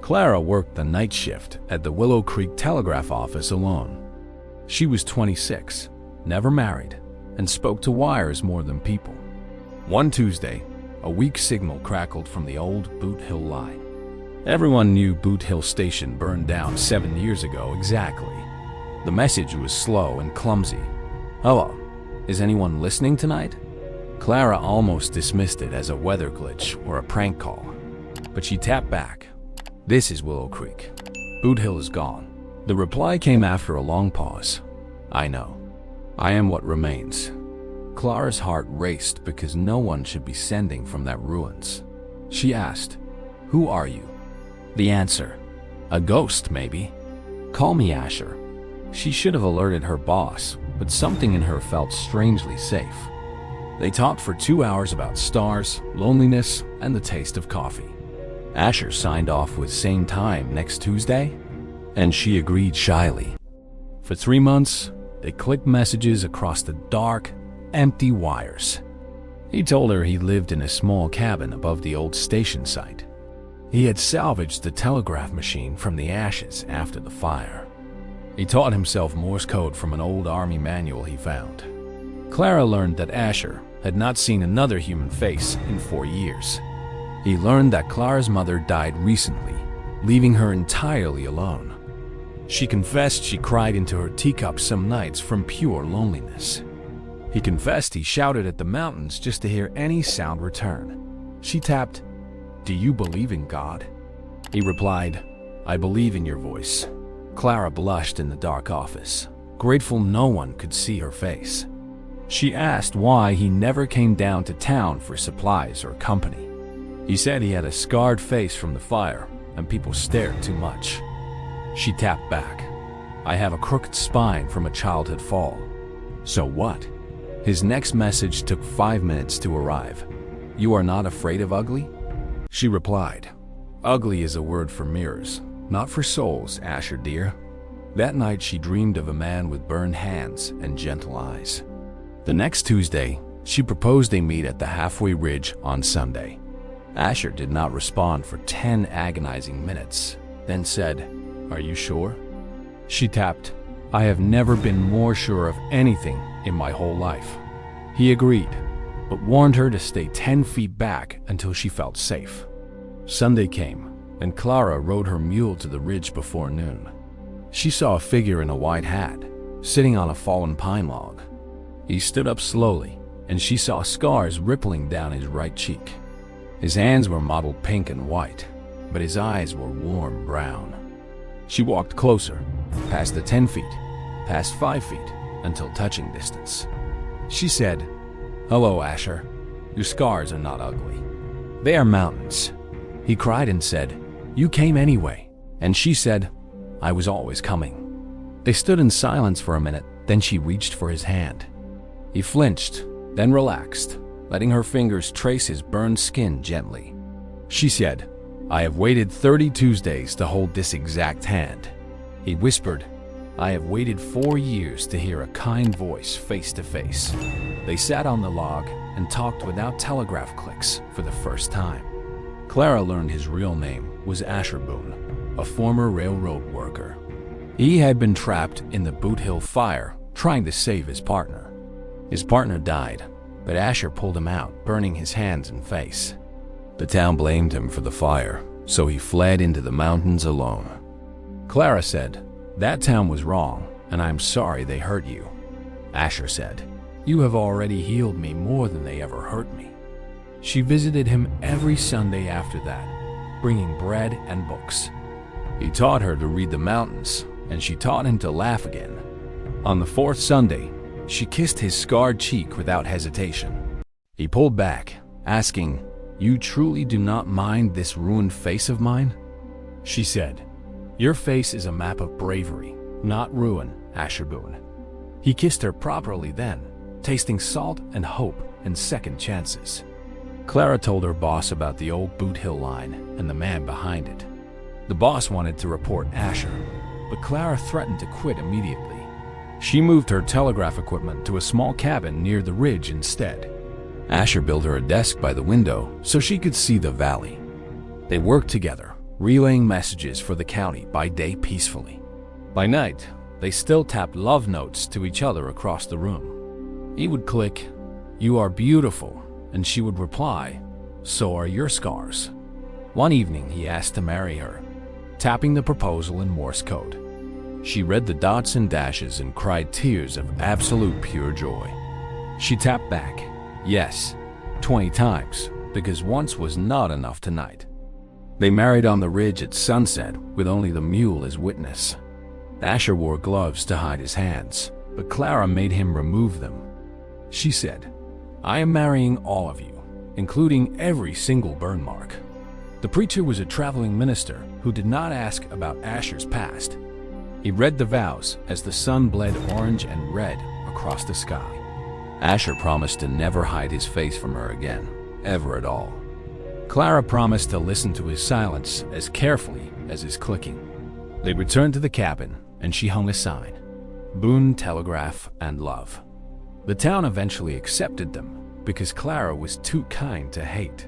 Clara worked the night shift at the Willow Creek telegraph office alone. She was 26, never married, and spoke to wires more than people. One Tuesday, a weak signal crackled from the old Boot Hill line. Everyone knew Boot Hill Station burned down 7 years ago exactly. The message was slow and clumsy. "Hello, is anyone listening tonight?" Clara almost dismissed it as a weather glitch or a prank call, but she tapped back. "This is Willow Creek. Boot Hill is gone." The reply came after a long pause. "I know. I am what remains." Clara's heart raced because no one should be sending from that ruins. She asked, "Who are you?" The answer, "A ghost, maybe. Call me Asher." She should have alerted her boss, but something in her felt strangely safe. They talked for 2 hours about stars, loneliness, and the taste of coffee. Asher signed off with same time next Tuesday, and she agreed shyly. For 3 months, they clicked messages across the dark, empty wires. He told her he lived in a small cabin above the old station site. He had salvaged the telegraph machine from the ashes after the fire. He taught himself Morse code from an old army manual he found. Clara learned that Asher had not seen another human face in 4 years. He learned that Clara's mother died recently, leaving her entirely alone. She confessed she cried into her teacup some nights from pure loneliness. He confessed he shouted at the mountains just to hear any sound return. She tapped, "Do you believe in God?" He replied, "I believe in your voice." Clara blushed in the dark office, grateful no one could see her face. She asked why he never came down to town for supplies or company. He said he had a scarred face from the fire and people stared too much. She tapped back, "I have a crooked spine from a childhood fall." So what? His next message took 5 minutes to arrive. "You are not afraid of ugly?" She replied, "Ugly is a word for mirrors, not for souls, Asher dear." That night she dreamed of a man with burned hands and gentle eyes. The next Tuesday, she proposed they meet at the halfway ridge on Sunday. Asher did not respond for 10 agonizing minutes, then said, "Are you sure?" She tapped, "I have never been more sure of anything in my whole life." He agreed, but warned her to stay 10 feet back until she felt safe. Sunday came, and Clara rode her mule to the ridge before noon. She saw a figure in a white hat, sitting on a fallen pine log. He stood up slowly, and she saw scars rippling down his right cheek. His hands were mottled pink and white, but his eyes were warm brown. She walked closer, past the 10 feet, past 5 feet, until touching distance. She said, "Hello, Asher. Your scars are not ugly. They are mountains." He cried and said, "You came anyway." And she said, "I was always coming." They stood in silence for a minute, then she reached for his hand. He flinched, then relaxed, letting her fingers trace his burned skin gently. She said, "I have waited 30 Tuesdays to hold this exact hand." He whispered, "I have waited 4 years to hear a kind voice face to face." They sat on the log and talked without telegraph clicks for the first time. Clara learned his real name was Asher Boone, a former railroad worker. He had been trapped in the Boot Hill fire, trying to save his partner. His partner died, but Asher pulled him out, burning his hands and face. The town blamed him for the fire, so he fled into the mountains alone. Clara said, "That town was wrong, and I'm sorry they hurt you." Asher said, "You have already healed me more than they ever hurt me." She visited him every Sunday after that, bringing bread and books. He taught her to read the mountains, and she taught him to laugh again. On the 4th Sunday, she kissed his scarred cheek without hesitation. He pulled back, asking, "You truly do not mind this ruined face of mine?" She said, "Your face is a map of bravery, not ruin, Asher Boone." He kissed her properly then, tasting salt and hope and second chances. Clara told her boss about the old Boot Hill line and the man behind it. The boss wanted to report Asher, but Clara threatened to quit immediately. She moved her telegraph equipment to a small cabin near the ridge instead. Asher built her a desk by the window so she could see the valley. They worked together, relaying messages for the county by day peacefully. By night, they still tapped love notes to each other across the room. He would click, "You are beautiful," and she would reply, "So are your scars." One evening, he asked to marry her, tapping the proposal in Morse code. She read the dots and dashes and cried tears of absolute pure joy. She tapped back, "Yes," 20 times, because once was not enough tonight. They married on the ridge at sunset with only the mule as witness. Asher wore gloves to hide his hands, but Clara made him remove them. She said, "I am marrying all of you, including every single burn mark." The preacher was a traveling minister who did not ask about Asher's past. He read the vows as the sun bled orange and red across the sky. Asher promised to never hide his face from her again, ever at all. Clara promised to listen to his silence as carefully as his clicking. They returned to the cabin, and she hung a sign, "Boone, Telegraph, and Love." The town eventually accepted them because Clara was too kind to hate.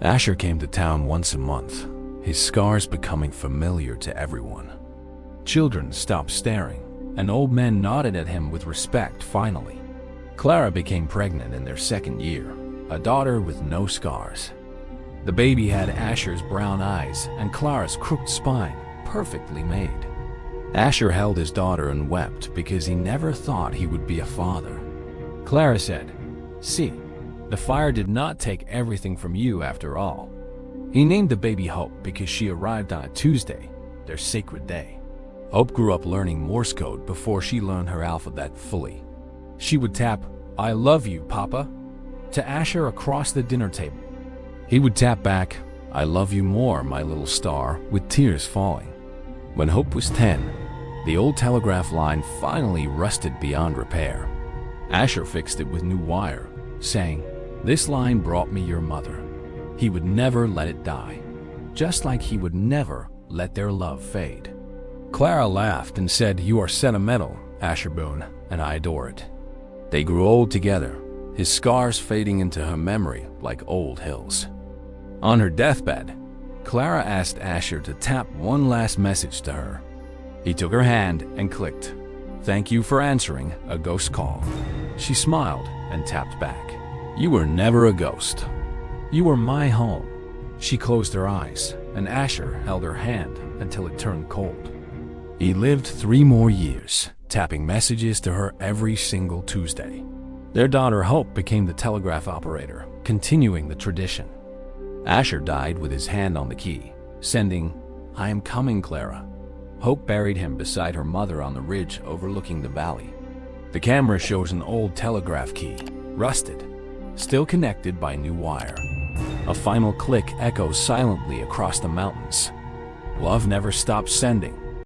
Asher came to town once a month, his scars becoming familiar to everyone. Children stopped staring, and old men nodded at him with respect finally. Clara became pregnant in their second year, a daughter with no scars. The baby had Asher's brown eyes and Clara's crooked spine, perfectly made. Asher held his daughter and wept because he never thought he would be a father. Clara said, "See, the fire did not take everything from you after all." He named the baby Hope because she arrived on a Tuesday, their sacred day. Hope grew up learning Morse code before she learned her alphabet fully. She would tap, "I love you, Papa," to Asher across the dinner table. He would tap back, "I love you more, my little star," with tears falling. When Hope was 10, the old telegraph line finally rusted beyond repair. Asher fixed it with new wire, saying, "This line brought me your mother." He would never let it die, just like he would never let their love fade. Clara laughed and said, "You are sentimental, Asher Boone, and I adore it." They grew old together, his scars fading into her memory like old hills. On her deathbed, Clara asked Asher to tap one last message to her. He took her hand and clicked, "Thank you for answering a ghost call." She smiled and tapped back, "You were never a ghost. You were my home." She closed her eyes, and Asher held her hand until it turned cold. He lived 3 more years, tapping messages to her every single Tuesday. Their daughter Hope became the telegraph operator, continuing the tradition. Asher died with his hand on the key, sending, "I am coming, Clara." Hope buried him beside her mother on the ridge overlooking the valley. The camera shows an old telegraph key, rusted, still connected by new wire. A final click echoes silently across the mountains. Love never stopped sending.